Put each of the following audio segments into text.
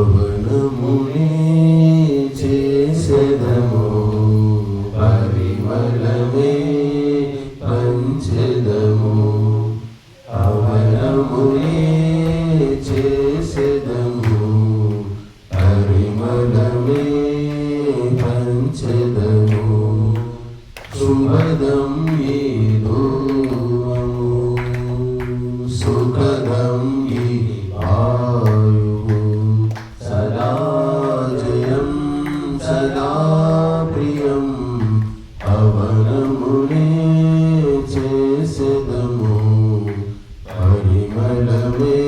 హవనమునే చేసెదము, పరిమళమే పంచెదము. హవనమునే చేసెదము, పరిమళమే పంచెదము. శుభదం ఈ ధూమము, సుఖదం ఈ వాయువు. సదా జయం సదా ప్రియం, హవనమునే చేసెదము, పరిమళమే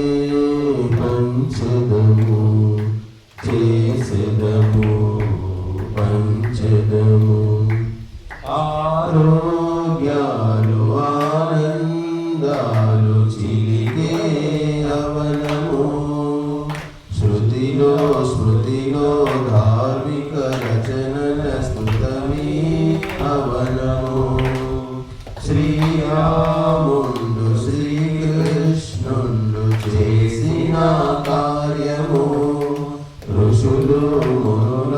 పంచెదము. చేసెదము, పంచెదము. ఆరోగ్యాలు ఆనందాలు చిలికే హవనము. శృతిలో స్మృతిలో ధార్మిక రచనల స్తుతమీ హవనము. శ్రీరాముండు శ్రీకృష్ణుండు చేసిన కార్యము. ఋషులు మునుల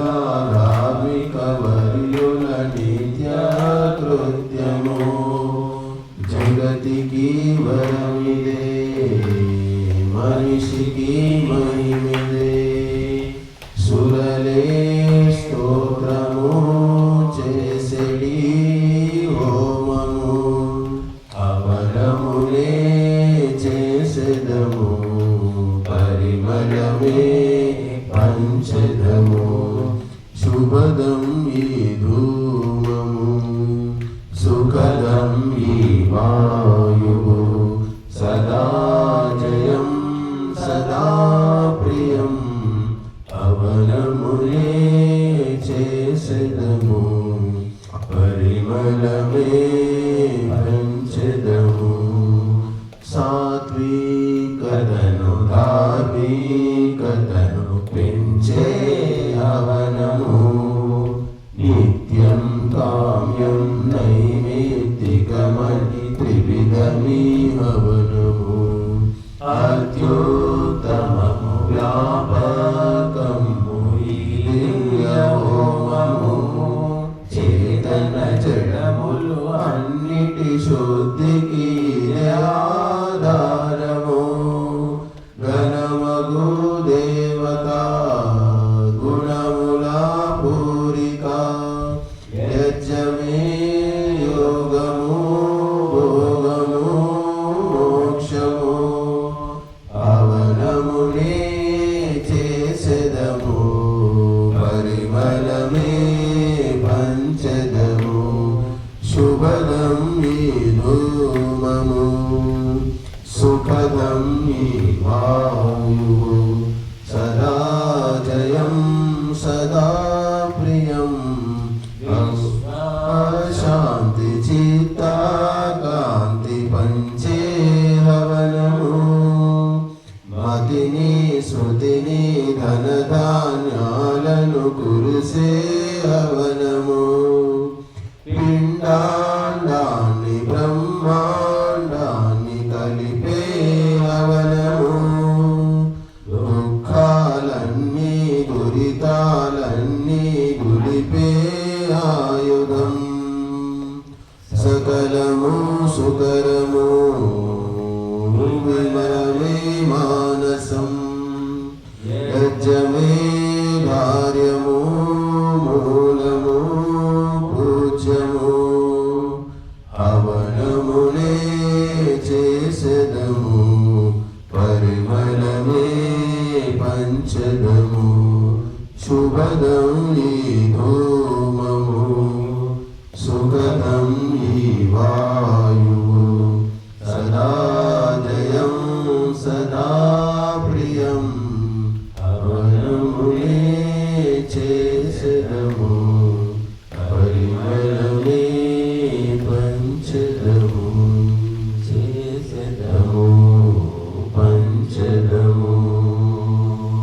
ధార్మిక వర్యుల నిత్య కృత్యము. జగతికి వరమిదే, మనిషికి మహిమిదే. సురలే స్తోత్రము చేసెడి హోమము. హవనమునే చేసెదము, పరిమళమే పంచెదము. శుభదం ఈ ధూమము, సుఖదం ఈ వాయువు. సదా జయం సదా ప్రియం, హవనమునే చేసెదము, పరిమళమే పంచెదము. సాత్వికతను ధార్మికతను పెంచే హవనము. నిత్యం కామ్యం నైమిత్తికమని త్రివిధమీ హవనము. అత్యుత్తమము వ్యాపకము ఈ దివ్య హోమము. చేతన జడములు అన్నిటి శుద్ధికి ఆధారము. ఘనమగు దేవత గుణముల పూరిక. యజ్ఞమే యోగము భోగము మోక్షము. హవనమునే చేసెదము, పరిమళమే పంచెదము. శుభదం ఈ ధూమము, సుఖదం ఈ వాయువు. సదా జయం సదా ప్రియం, శాంతి చిత్త కాంతి పంచే హవనము. మతిని శృతిని ధనధాన్యాలను కురిసే హవనము. పిండాండాన్ని బ్రహ్మాండాన్ని కలిపే హవనము. దుఃఖాలన్నీ దురితాలన్నీ గుడిపే ఆయుధం. సకలము సుకరము విమలమే మానసం. యజ్ఞమే కార్యము మూలము పూజ్యము. హవనమునే చేసెదము, పరిమళమే పంచెదము. శుభదం ఈ ధూమము, సుఖదం ఈ వాయువు. సదా జయం సదా ప్రియం, హవనమునే చేసెదము.